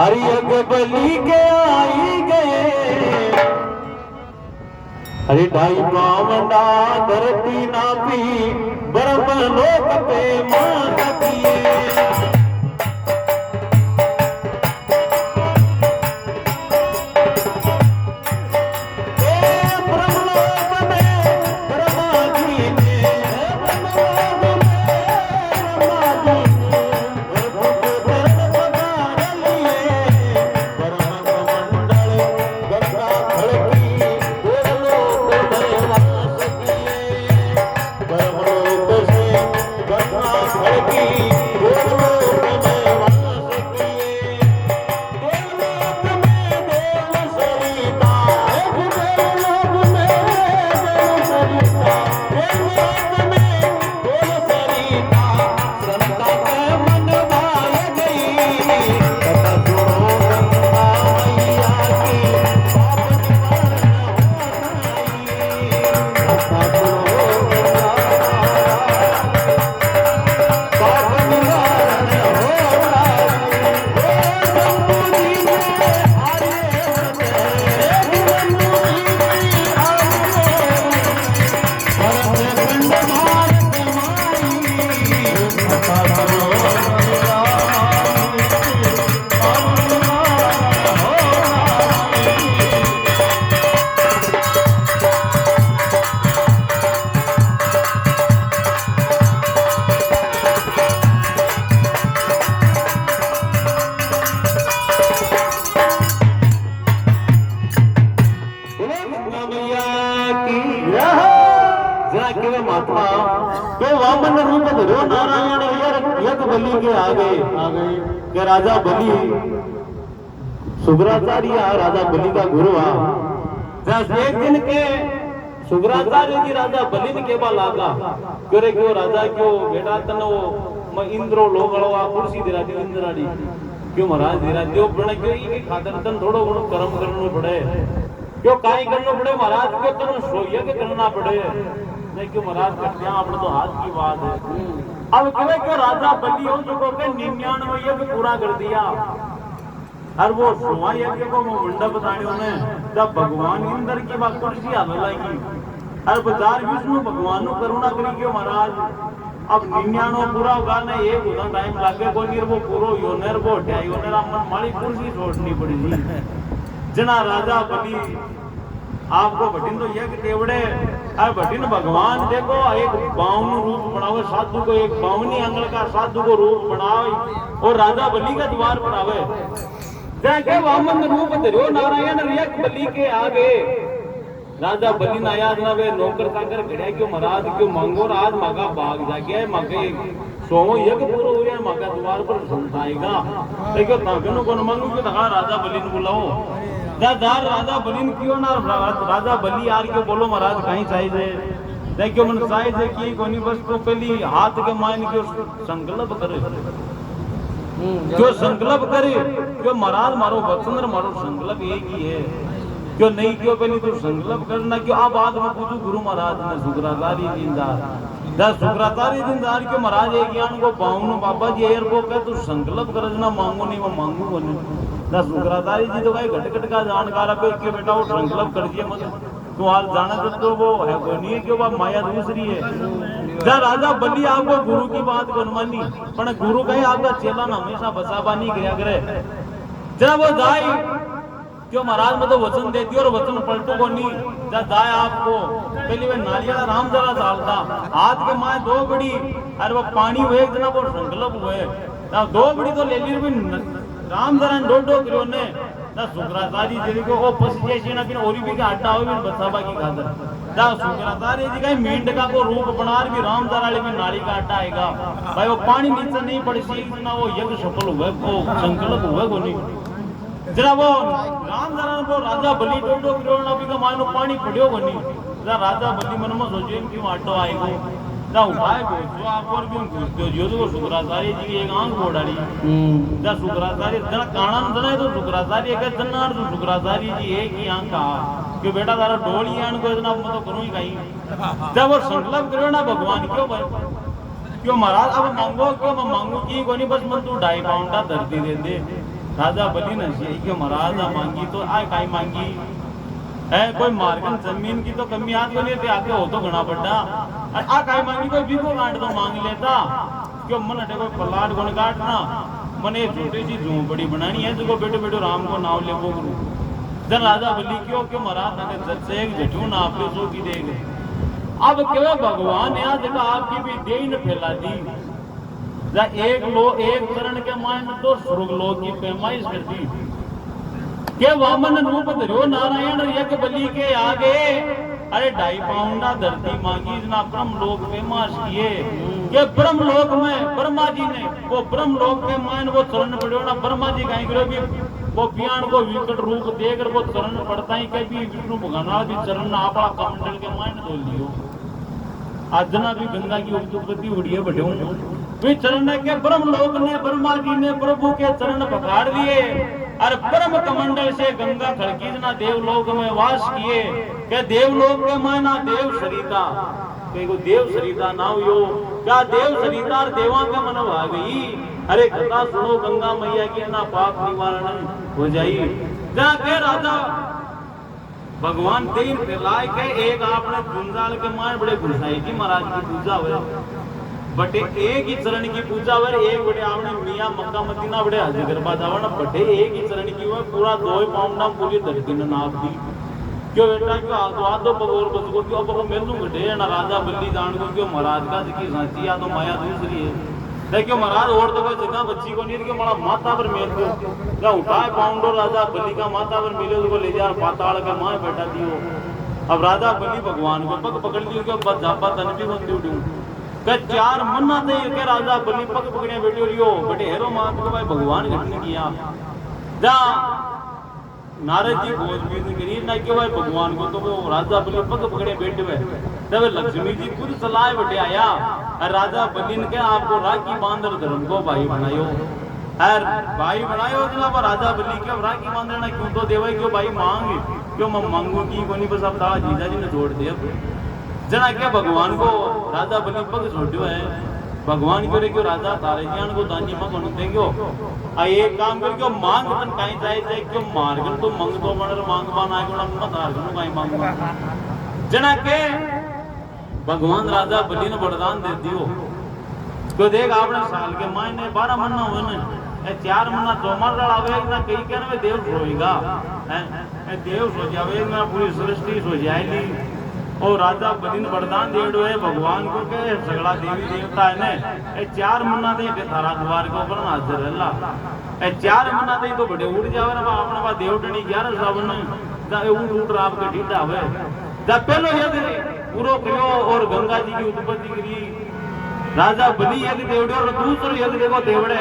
हरि अग बलि के आई गए, हरि ढाई पावना धरती नापी, ब्रह्म लोक पे मान किए। के राजा बलि शुक्राचार्य राजा बलि का गुरु एक दिन के शुक्राचार्य जी राजा बलि ने केवा लागा करे क्यों राजा क्यों बेटा तनो मैं इंद्रो लोगड़वा कुर्सी दे राजी इंद्राड़ी क्यों महाराज दे राजी बने क्यों ये खातर तन थोड़ो गुण कर्म करनो पड़े क्यों काई करनो पड़े महाराज क्यों तनो सोया के करना पड़े नहीं क्यों महाराज करते हैं अपने तो हाथ की बात है। अब क्यों राजा बलि हो जो के 99 यज्ञ पूरा कर दिया और वो 100वां यज्ञ को मंडप बताने ने जब भगवान इंद्र की बात कुर्सी हाथ लाएगी और बाजार विष्णु भगवान को करुणा करी क्यों महाराज अब 99 पूरा होगा ना एक उतना टाइम लागे को नहीं वो पूरो योनेर वो हटाई योनेर मन माली कुर्सी छोड़नी पड़ेगी जना राजा बलि आपको भटिन तो यज्ञ तेवड़े अरे भटिन भगवान देखो एक बावन रूप बनावे साधु को एक बावनी अंगल का साधु को रूप बनावे और राजा बलि का द्वार बनावे जाके वामन रूप धरो नारायण रियक बलि के आगे राजा बलि ना याद ना वे नौकर काकर घड़िया क्यों महाराज क्यों मांगो आज मागा बाग जाके मागे सोमो यज्ञ पूरा हो गया मागा द्वार पर संताएगा देखो ताकनो कौन मांगू कि राजा बलि ने बुलाओ दार राजा बलि ने क्यों ना राजा बलि यार क्यों बोलो महाराज कहीं चाहिए देखो मन चाहिए कि कोनी बस तो पहली हाथ के मान क्यों संकल्प करे क्यों संकल्प करे क्यों महाराज मारो वचन मारो संकल्प एक ही है क्यों नहीं क्यों पहले तो संकल्प करना क्यों आप बाद में पूछो गुरु महाराज ने शुक्राचार्य दीनदार दस शुक्राचार्य दीनदार क्यों महाराज एक ज्ञान को पाऊं बाबा जी एयर को कह तू संकल्प कर ना मांगो नहीं वो मांगू को नहीं दस शुक्राचार्य जी तो भाई घट का जानकार है कि बेटा वो संकल्प कर दिए मत तू हाल जाने तो वो है कोई नहीं है कि वो माया दूसरी है राजा बलि आपको गुरु की बात को मानी पर गुरु कहे आपका चेला ना हमेशा बसाबा नहीं गया करे जरा वो जाए क्यों महाराज में तो वचन देती और वचन पलटो को नहीं जब जाए आपको पहले वे नारियल राम जरा डालता हाथ के माए दो बड़ी अरे वो पानी हुए इतना वो संकल्प हुए दो बड़ी तो ले ली भी राम जरा डोडो करो ने ना शुक्राचार्य जी को ओ पस जैसी ना फिर औरी भी का आटा हो भी बसाबा की खातर ना शुक्राचार्य जी का मेंढका को रूप बना भी राम जरा ले भी नारी का आटा आएगा भाई वो पानी नीचे नहीं पड़ी सी ना वो यज्ञ सफल हुए वो संकल्प हुए को नहीं जरा वो राम जरा वो राजा बलि डोडो करो ना भी का मानो पानी पड़ियो को नहीं जरा राजा बलि मन में सोचे क्यों आटो आएगा ना उपाय जो आप और क्यों पूछते हो जो तो शुक्राचार्य जी की एक आंख फोड़ाड़ी जरा शुक्राचार्य जरा काना न तो शुक्राचार्य का जना तो शुक्राचार्य जी एक ही आंख का कि बेटा तारा डोली आन को इतना मैं तो करूं ही कहीं जब वो संकल्प करो ना भगवान क्यों क्यों महाराज अब मांगो क्यों मैं मांगू की कोनी बस मन तू 2.5 पाउंड धरती दे दे राजा बलि ने कि महाराज मांगी तो आय काई मांगी है, कोई मार्गन जमीन की तो कमी आज को नहीं आके हो तो घना पड़ा, आ काई मांगी कोई बीको काट तो मांग लेता, क्यों मन हटे कोई पलाट गुण काटना, मने छोटी सी झोंपड़ी बनानी है जो बेटो बेटो राम को नाव ले वो गुरु जन राजा बलि क्यों महाराज ने से एक झटू ना आपके सो की देगा। अब क्यों भगवान ने आज आपकी भी देह न फैला दी, एक चरण के मान तो स्वर्ग लोक की पैमाइश कर दी के वामन रूप धरो नारायण यज्ञ बलि के आगे, अरे 2.5 पाउंडा धरती मांगी जना ब्रह्म लोक पैमाश किए के ब्रह्म लोक में ब्रह्मा जी ने वो ब्रह्म लोक के मान वो चरण पड़ो ना, ब्रह्मा जी कहीं करो भी वो बियान को विकट रूप देकर वो चरण पड़ता ही कभी विष्णु भगवान भी चरण आपा कमंडल के मान धो लियो, आजना भी गंगा की उत्पत्ति उड़िए बढ़ो वे चरण के ब्रह्म लोक ने ब्रह्मा जी ने प्रभु के चरण पकड़ लिए और ब्रह्म कमंडल से गंगा खड़की जना देवलोक में वास किए के देवलोक के माना देव सरिता को देव सरिता नाव यो क्या देव सरिता और देवा के मन आ गई, अरे कथा सुनो गंगा मैया की ना पाप निवारण हो जाई। जहाँ के राजा भगवान तीन फैलाए के एक आपने गुंजाल के मान बड़े गुसाई जी महाराज की पूजा हुए बटे एक ही चरण की पूजा हुए, एक बड़े आपने मियां मक्का मदीना बड़े हज गरबा जावा बटे एक ही चरण की हुए पूरा 2 पाउंड पूरी धरती ने नाप दी क्यों बेटा क्यों आदो बगोर बसको क्यों अब मेलू घटे ना राजा बल्ली जान को क्यों महाराज का की सांची या तो माया दूसरी है देखियो महाराज और तो कोई जगह बच्ची को नहीं कि मारा माता पर मेल को क्या उठाए पाउंडो राजा बलि का माता पर मिले उसको ले जा पाताल का मां बैठा दियो। अब राजा बलि भगवान को पग पकड़ लियो कि बस जापा तन भी बंदी उठूं के 4 मन्ना दे के राजा बलि पग पकड़े बैठो रियो बटे हेरो मां को भाई भगवान घटने किया जा नारद जी खोज भी करी ना कि भाई भगवान को तो वो राजा बलि पग पकड़े बैठे हुए तब लक्ष्मी जी खुद सलाह बैठे आया राजा बलि के आपको राखी बांधर धर्म को भाई बनायो और भाई बनायो जनाब राजा बलि के राखी बांधना क्यों तो देवे क्यों भाई मांग क्यों मैं मांगू की कोनी बस अब ता जीजा जी ने छोड़ दिया जना क्या भगवान को राजा बलि पग छोड़ो है भगवान क्यों रे क्यों राजा तारे ज्ञान को दानी मग बनते क्यों आ एक काम कर क्यों मांग तन काई जाए क्यों मार्गन तो मंग तो मनर मांग बना को मत हारगन काई मांगू जना के भगवान राजा बलि ने वरदान दे दियो तो देख आपने साल के महीने 12 महीना हुए ने 4 महीना 2 महीना आवे ना कई कहने देव सोएगा है देव सो जावे ना पूरी सृष्टि सो जाएगी और राजा बलि ने वरदान देड़ो है भगवान को के सगला देवी देवता है ने 4 महीना दे के थारा द्वार के ऊपर हाजिर रहला 4 महीना दे तो बड़े उड़ जावे ना अपने बा देवटनी 11 सावन दा उठ रात के ढीडा हुए जब पहलो यज्ञ पूरो करियो और गंगा जी की उत्पत्ति करी राजा बलि यज्ञ देवड़े और दूसरो यज्ञ देखो देवड़े